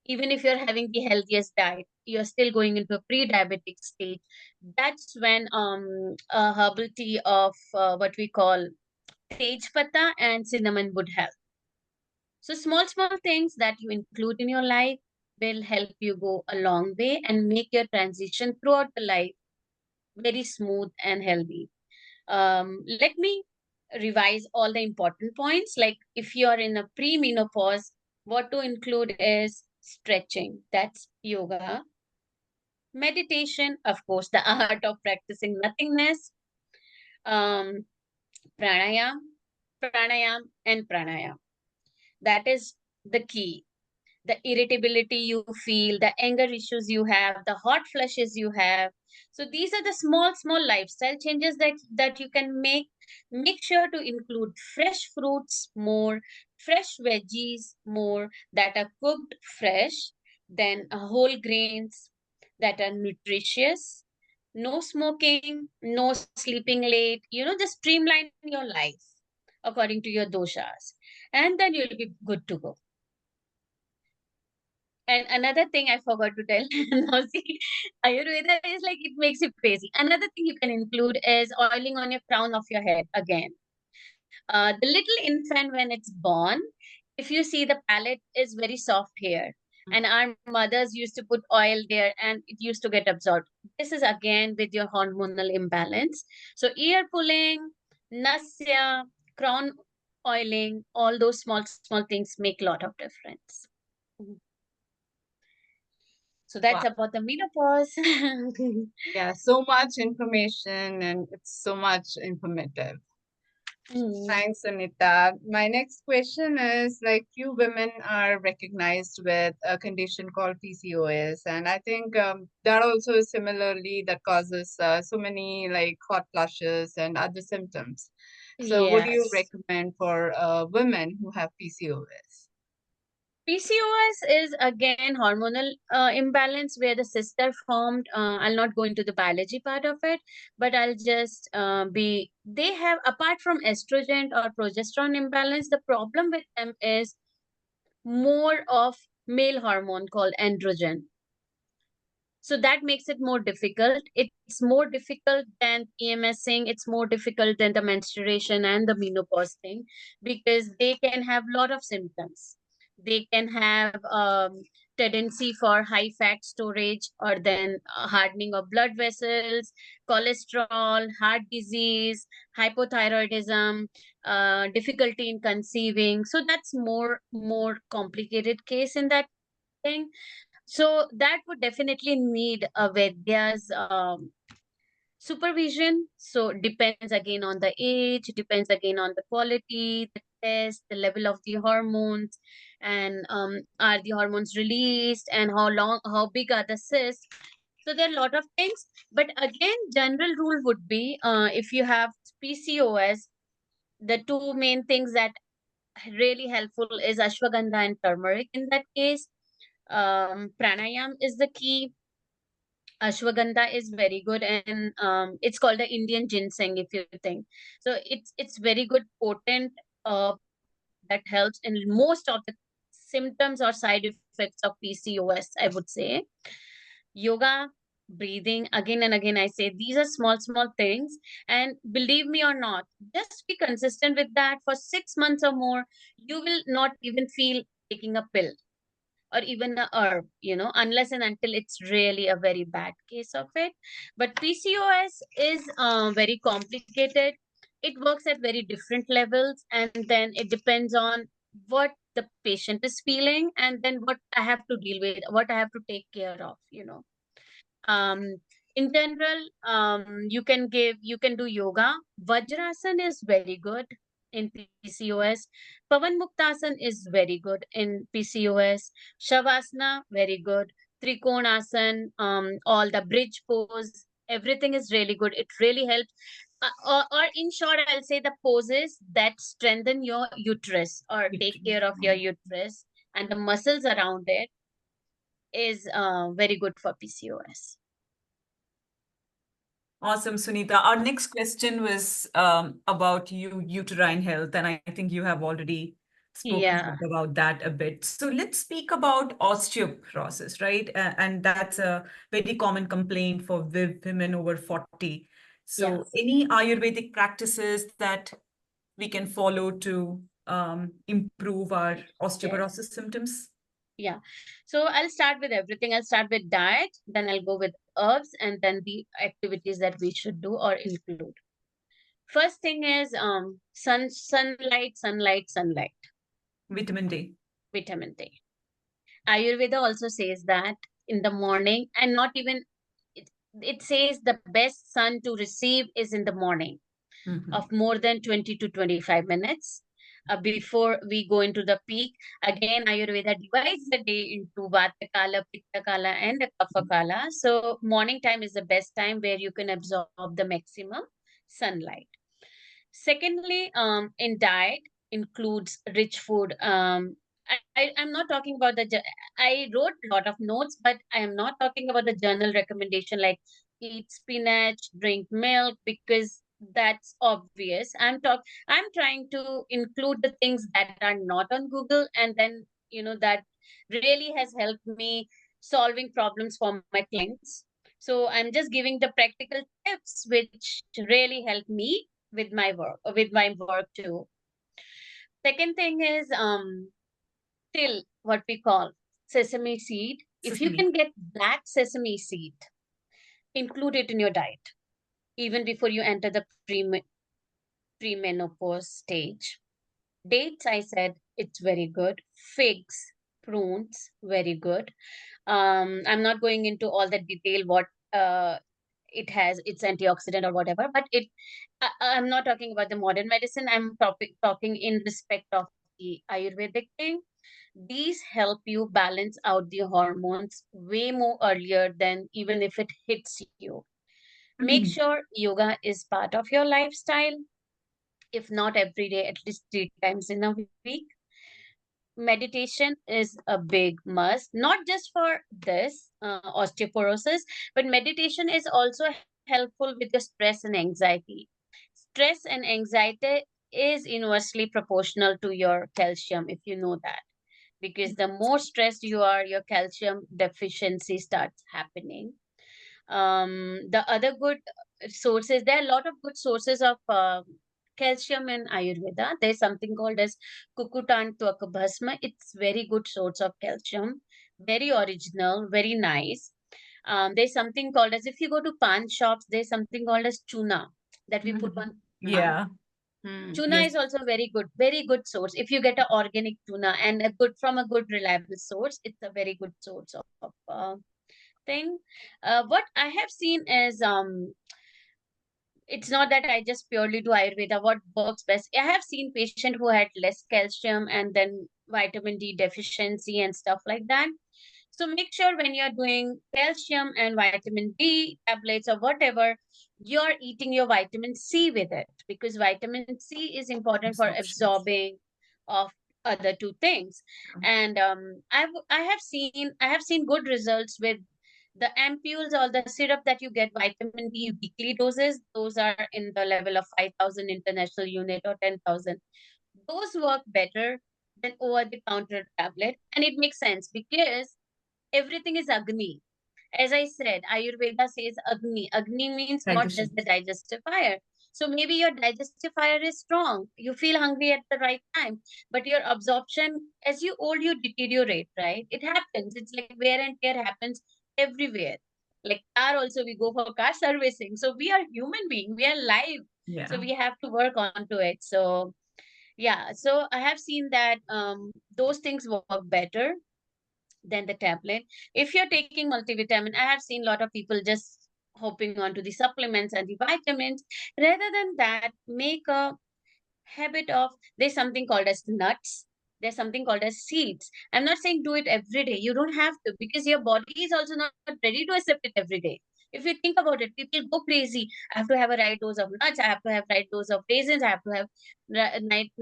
even if you're having the healthiest diet, you're still going into a pre-diabetic stage. That's when a herbal tea of what we call Tejpata and cinnamon would help. So small things that you include in your life will help you go a long way and make your transition throughout the life very smooth and healthy. Let me revise all the important points. Like if you're in a pre-menopause, what to include is stretching, that's yoga, meditation, of course, the art of practicing nothingness, um, pranayam, and pranayam. That is the key. The irritability you feel, the anger issues you have, the hot flushes you have. So these are the small lifestyle changes that you can make. Make sure to include fresh fruits more, fresh veggies more that are cooked fresh, then whole grains that are nutritious, no smoking, no sleeping late, just streamline your life according to your doshas, and then you'll be good to go. And another thing I forgot to tell, now see, Ayurveda is like it makes you crazy. Another thing you can include is oiling on your crown of your head again. The little infant when it's born, if you see the palate is very soft here. And our mothers used to put oil there and it used to get absorbed. This is again with your hormonal imbalance. So ear pulling, nasya, crown oiling, all those small things make a lot of difference. So that's Wow. about the menopause. Yeah, so much information and it's so much informative. Thanks, Sunita. My next question is like few women are recognized with a condition called PCOS, and I think that also is similarly that causes so many like hot flushes and other symptoms. So, what do you Yes. recommend for women who have PCOS? PCOS is again hormonal imbalance where the cysts are formed. I'll not go into the biology part of it, but I'll just they have, apart from estrogen or progesterone imbalance, the problem with them is more of male hormone called androgen. So that makes it more difficult. It's more difficult than PMSing. It's more difficult than the menstruation and the menopause thing because they can have a lot of symptoms. They can have tendency for high fat storage or then hardening of blood vessels, cholesterol, heart disease, hypothyroidism, difficulty in conceiving. So that's more complicated case in that thing. So that would definitely need a Vedya's supervision. So depends again on the age, depends again on the quality, the test, the level of the hormones, and are the hormones released, and how big are the cysts. So there are a lot of things. But again, general rule would be if you have PCOS, the two main things that really helpful is ashwagandha and turmeric in that case. Pranayam is the key. Ashwagandha is very good, and it's called the Indian ginseng, if you think. So it's very good, potent that helps in most of the symptoms or side effects of PCOS, I would say. Yoga, breathing, again and again, I say these are small things. And believe me or not, just be consistent with that for 6 months or more. You will not even feel taking a pill or even a herb, unless and until it's really a very bad case of it. But PCOS is very complicated. It works at very different levels, and then it depends on what the patient is feeling, and then what I have to deal with, what I have to take care of. Um, in general, you can do yoga. Vajrasan is very good in PCOS. Pavan Muktasan is very good in PCOS. Shavasana, very good. Trikonasana, all the bridge pose, everything is really good. It really helps. Or in short, I'll say the poses that strengthen your uterus or take care of your uterus and the muscles around it is very good for PCOS. Awesome, Sunita. Our next question was about uterine health, and I think you have already spoken Yeah, about that a bit. So let's speak about osteoporosis, right? And that's a very common complaint for women over 40. yeah, So any Ayurvedic practices that we can follow to improve our yes. osteoporosis symptoms? Yeah. So I'll start with everything. I'll start with diet, then I'll go with herbs, and then the activities that we should do or include. First thing is sunlight, Vitamin D. vitamin D. Ayurveda also says that in the morning, and not even it, it says the best sun to receive is in the morning Mhm. of more than 20 to 25 minutes before we go into the peak. Again, Ayurveda divides the day into Vata Kala, Pitta Kala, and Kapha Kala. So, morning time is the best time where you can absorb the maximum sunlight. Secondly, in diet includes rich food. I'm not talking about I wrote a lot of notes, but I am not talking about the journal recommendation like eat spinach, drink milk, because that's obvious. I'm trying to include the things that are not on Google, and then that really has helped me solving problems for my clients. So I'm just giving the practical tips which really help me with my work too. Second thing is till what we call sesame seed. If you Sesame. can get black sesame seed, include it in your diet even before you enter the premenopause stage. Dates, I said it's very good. Figs, prunes, very good. I'm not going into all the detail what it has, it's antioxidant or whatever, but I'm not talking about the modern medicine. I'm talking in respect of the Ayurvedic thing. These help you balance out the hormones way more earlier than even if it hits you. Make Mhm. sure yoga is part of your lifestyle, if not every day, at least 3 times in a week. Meditation is a big must, not just for this osteoporosis, but meditation is also helpful with your stress and anxiety. Stress and anxiety is inversely proportional to your calcium, if you know that, because the more stressed you are, your calcium deficiency starts happening. The other good sources, there are a lot of good sources of calcium in Ayurveda. There's something called as kukutan tuak bhasma. It's very good source of calcium, very original, very nice. There's something called as, if you go to pan shops, there's something called as tuna that we put Mhm. on pan. Yeah. Tuna Yes. is also very good source. If you get an organic tuna and a good from a good reliable source, it's a very good source of thing. What I have seen is it's not that I just purely do Ayurveda. What works best? I have seen patient who had less calcium and then vitamin D deficiency and stuff like that. So make sure when you're doing calcium and vitamin D tablets or whatever, you're eating your vitamin C with it, because vitamin C is important for Absorption. absorbing of other two things. And I have seen good results with the ampules or the syrup that you get vitamin D weekly doses. Those are in the level of 5,000 international unit or 10,000. Those work better than over the counter tablet, and it makes sense because everything is Agni. As I said, Ayurveda says Agni. Agni means not Digestion. just the digestive fire. So maybe your digestive fire is strong. You feel hungry at the right time, but your absorption, as you old, you deteriorate, right? It happens. It's like wear and tear happens everywhere. Like car also, we go for car servicing. So we are human being. We are live. So Yeah. we have to work onto it. So yeah. So I have seen that those things work better than the tablet. If you're taking multivitamin, I have seen a lot of people just hopping onto the supplements and the vitamins. Rather than that, make a habit of, there's something called as nuts. There's something called as seeds. I'm not saying do it every day. You don't have to, because your body is also not ready to accept it every day. If you think about it, people go crazy. I have to have a right dose of nuts. I have to have right dose of raisins. I have to have night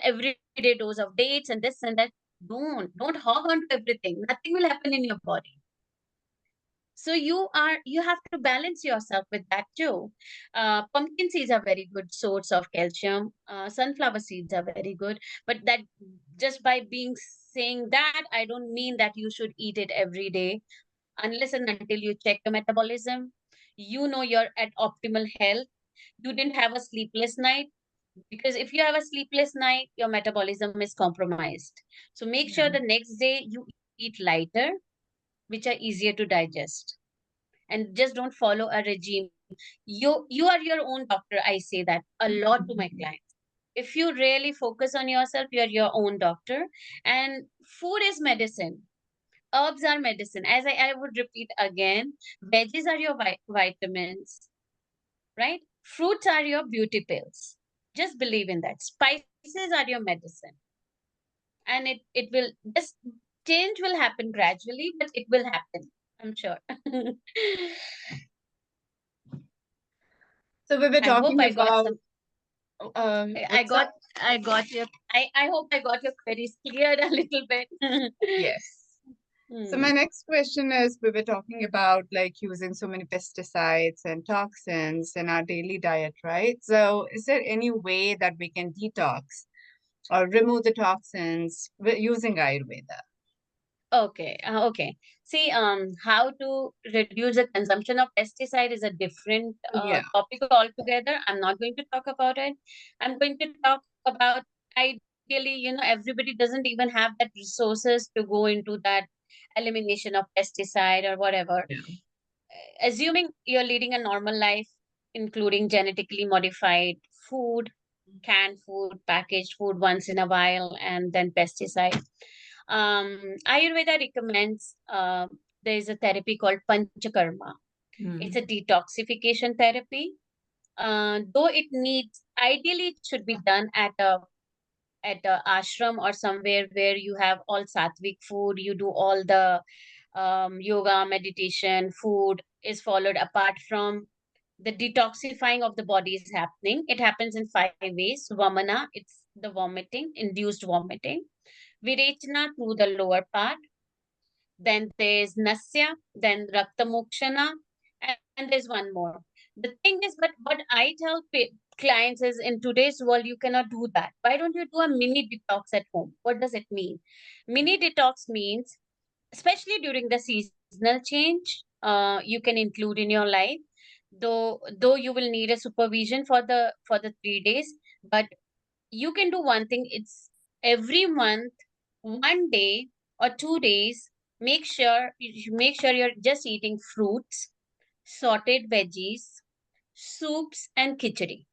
everyday dose of dates and this and that. Don't hog onto everything. Nothing will happen in your body. So you have to balance yourself with that too. Pumpkin seeds are very good source of calcium. Sunflower seeds are very good, but that just by being saying that, I don't mean that you should eat it every day, unless and until you check your metabolism. You know you're at optimal health. You didn't have a sleepless night, because if you have a sleepless night, your metabolism is compromised. So make sure the next day you eat lighter, which are easier to digest, and just don't follow a regime. You are your own doctor. I say that a lot to my clients. If you really focus on yourself, you're your own doctor. And food is medicine. Herbs are medicine. As I would repeat again, veggies are your vitamins, right? Fruits are your beauty pills. Just believe in that. Spices are your medicine. And it will just, change will happen gradually, but it will happen, I'm sure. So we were I hope talking I got about some. I what's up? got I got your I hope I got your queries cleared a little bit. Yes. So Hmm. my next question is, we were talking about like using so many pesticides and toxins in our daily diet, right? So is there any way that we can detox or remove the toxins using Ayurveda? Okay. See, how to reduce the consumption of pesticide is a different Yeah. topic altogether. I'm not going to talk about it. I'm going to talk about, ideally, everybody doesn't even have that resources to go into that elimination of pesticide or whatever. Yeah. Assuming you're leading a normal life, including genetically modified food, canned food, packaged food once in a while, and then pesticide. Ayurveda recommends there is a therapy called Panchakarma. It's a detoxification therapy. Though it needs, ideally, it should be done at a ashram or somewhere where you have all sattvic food. You do all the yoga, meditation, food is followed. Apart from the detoxifying of the body is happening, it happens in 5 ways. Vamana, it's the vomiting, induced vomiting. Virechana, through the lower part. Then there's Nasya, then Raktamokshana, and there's one more. The thing is, but what I tell clients is, in today's world, you cannot do that. Why don't you do a mini detox at home? What does it mean? Mini detox means, especially during the seasonal change, you can include in your life, though you will need a supervision for the 3 days, but you can do one thing. It's every month, one day or 2 days, make sure you're just eating fruits, sorted veggies, soups, and khichdi.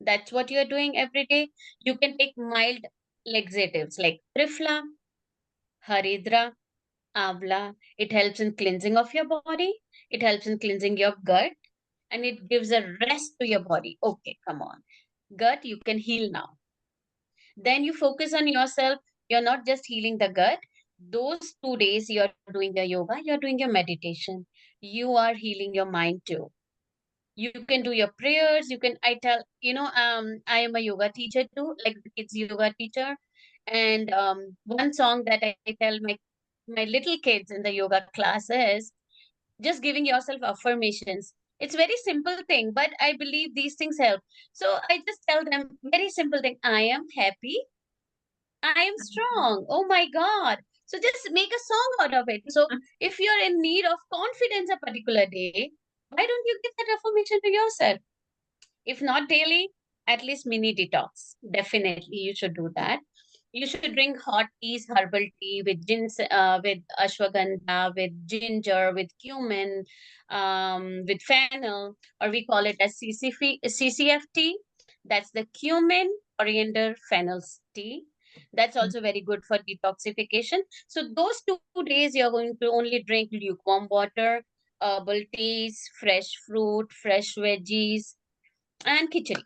That's what you're doing every day. You can take mild laxatives like trifla, haridra, Avla. It helps in cleansing of your body. It helps in cleansing your gut, and it gives a rest to your body. Okay, come on. Gut, you can heal now. Then you focus on yourself. You're not just healing the gut. Those 2 days you're doing your yoga, you're doing your meditation. You are healing your mind too. You can do your prayers. You can, I tell, I am a yoga teacher too, like the kids yoga teacher. And one song that I tell my little kids in the yoga class is just giving yourself affirmations. It's very simple thing, but I believe these things help. So I just tell them very simple thing. I am happy. I am strong. Oh my God. So just make a song out of it. So if you're in need of confidence a particular day, why don't you give that affirmation to yourself? If not daily, at least mini detox. Definitely, you should do that. You should drink hot teas, herbal tea with ashwagandha, with ginger, with cumin, with fennel, or we call it as CCFT. That's the cumin, coriander, fennel tea. That's also very good for detoxification. So those 2 days, you're going to only drink lukewarm water, herbal teas, fresh fruit, fresh veggies, and khichdi.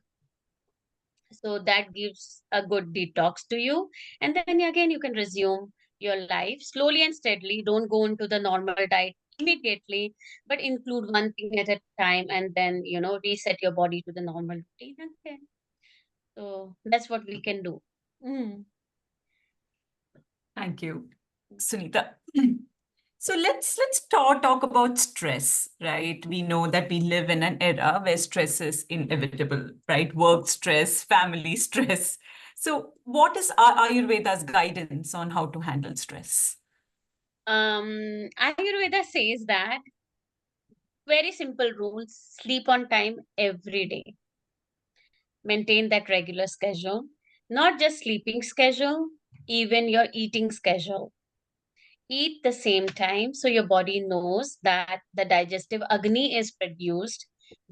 So that gives a good detox to you. And then again, you can resume your life slowly and steadily. Don't go into the normal diet immediately, but include one thing at a time, and then, reset your body to the normal routine again. So that's what we can do. Mm. Thank you, Sunita. So let's talk about stress, right? We know that we live in an era where stress is inevitable, right? Work stress, family stress. So what is Ayurveda's guidance on how to handle stress? Ayurveda says that very simple rules: sleep on time every day, maintain that regular schedule, not just sleeping schedule, even your eating schedule. Eat the same time so your body knows that the digestive agni is produced,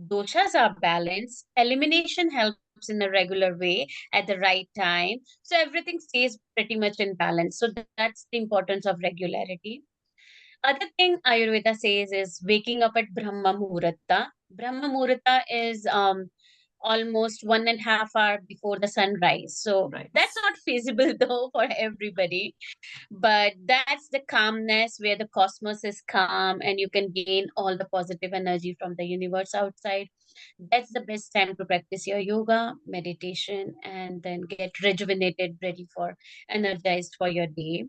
doshas are balanced, elimination helps in a regular way at the right time. So everything stays pretty much in balance. So that's the importance of regularity. Other thing Ayurveda says is waking up at Brahma Muhurta. Brahma Muhurta is almost 1.5 hours before the sunrise. So Right. that's not feasible though for everybody, but that's the calmness where the cosmos is calm and you can gain all the positive energy from the universe outside. That's the best time to practice your yoga, meditation, and then get rejuvenated, ready for energized for your day.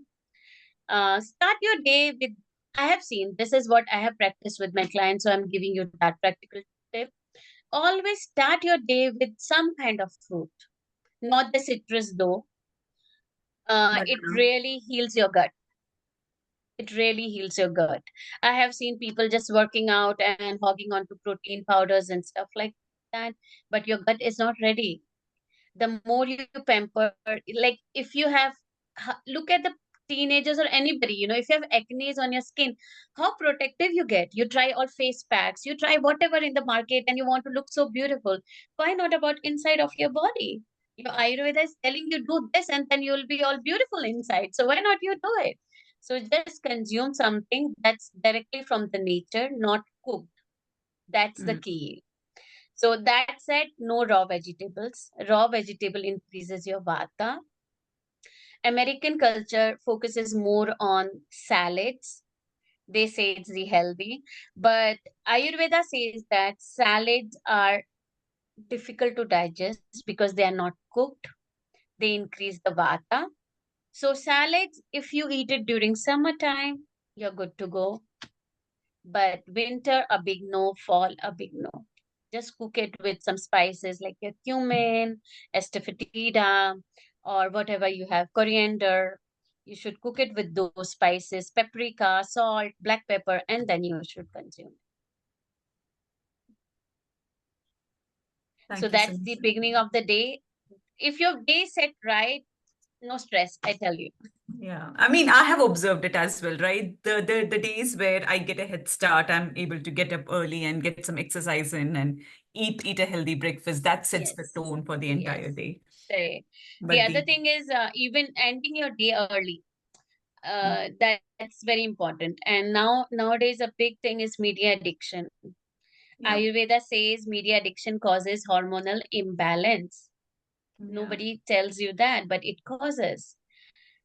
Start your day with, I have seen, this is what I have practiced with my clients, so I'm giving you that practical tip. Always start your day with some kind of fruit, not the citrus though. It Banana. really heals your gut. It really heals your gut. I have seen people just working out and hogging onto protein powders and stuff like that, but your gut is not ready. The more you pamper, like if you have, look at the teenagers or anybody, if you have acne on your skin, how protective you get. You try all face packs, you try whatever in the market, and you want to look so beautiful. Why not about inside of your body? Your Ayurveda is telling you do this and then you'll be all beautiful inside. So why not you do it? So just consume something that's directly from the nature, not cooked. That's the key. So that said, no raw vegetables. Raw vegetable increases your vata. American culture focuses more on salads. They say it's the healthy, but Ayurveda says that salads are difficult to digest because they are not cooked. They increase the vata. So salads, if you eat it during summertime, you're good to go. But winter, a big no. Fall, a big no. Just cook it with some spices like your cumin, estafetida, or whatever you have, coriander. You should cook it with those spices, paprika, salt, black pepper, and then you should consume. Thank So you so that's much. the beginning of the day. If your day set right, no stress, I tell you. Yeah, I mean, I have observed it as well, right? The days where I get a head start, I'm able to get up early and get some exercise in and eat a healthy breakfast. That sets the Yes. tone for the Yes. entire day. Right. The But other the thing is even ending your day early. That's very important. And nowadays a big thing is media addiction. yeah, Ayurveda says media addiction causes hormonal imbalance. yeah, Nobody tells you that, but it causes.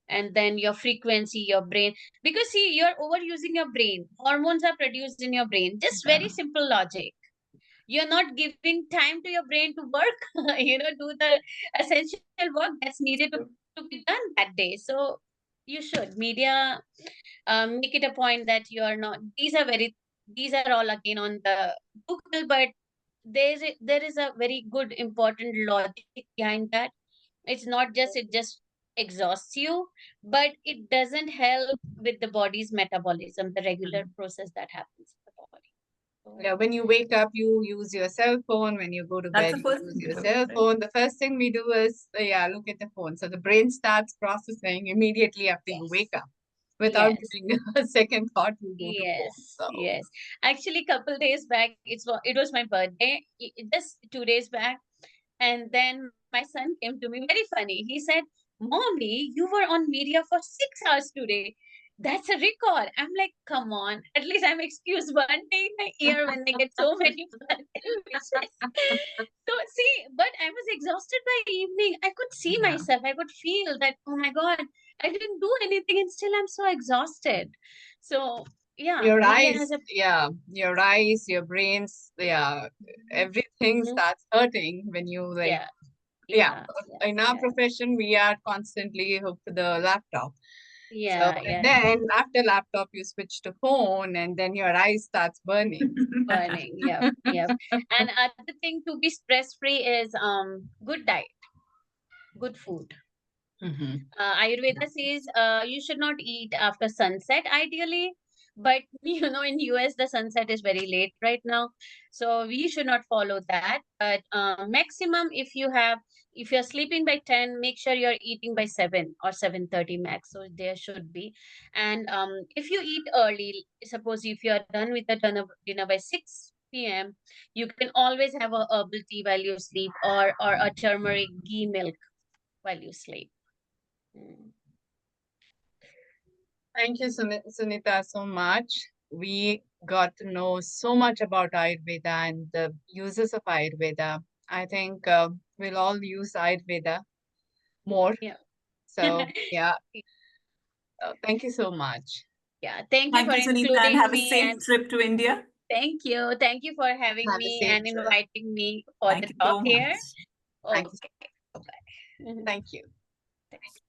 And then your frequency, your brain, because see, you're overusing your brain. Hormones are produced in your brain. Just yeah, very simple logic. You're not giving time to your brain to work, do the essential work that's needed to be done that day. So you should media make it a point that you are not, these are all again on the Google, but there is a very good important logic behind that. It's not just, it just exhausts you, but it doesn't help with the body's metabolism, the regular process that happens in the body. Yeah, So when you wake up, you use your cell phone. When you go to that's bed, the you first use thing to your do, cell right? phone. The first thing we do is, look at the phone. So the brain starts processing immediately after you wake yes. up without Yes. giving a second thought, you go to phone. Yes, So yes. Actually, couple days back, it was my birthday, just 2 days back, and then my son came to me very funny. He said, "Mommy, you were on media for 6 hours today. That's a record." I'm like, "Come on, at least I'm excused one day in a year when they get so many birthday wishes." So see, but I was exhausted by evening. I could see Yeah. myself. I could feel that, oh my God, I didn't do anything and still I'm so exhausted. So yeah, your media eyes, has a your eyes, your brains, everything Mhm. starts hurting when you Yeah, yeah. yeah, In our yeah, profession, we are constantly hooked to the laptop. So, Yeah, and yeah, then after laptop, you switch to phone, and then your eyes starts burning. burning. Yep, yep. And other thing to be stress-free is good diet, good food. Mhm. Ayurveda says you should not eat after sunset ideally, but in US the sunset is very late right now, so we should not follow that. But maximum, if you're sleeping by 10, make sure you're eating by 7 or 7:30 max. So there should be, and if you eat early, suppose if you're done with the dinner by 6 p.m., you can always have a herbal tea while you sleep, or a turmeric ghee milk while you sleep. Mm. Thank you, Sunita, so much. We got to know so much about Ayurveda and the uses of Ayurveda. I think we'll all use Ayurveda more. Yeah. So, yeah, thank you so much. Yeah. Thank you Thank for you, Sunita, and including have a me, safe and trip to India. thank you. Thank you for having Have a me safe and trip. inviting me for Thank the you talk so here. much. Thank you. Okay. Bye-bye. Thank you. Thanks.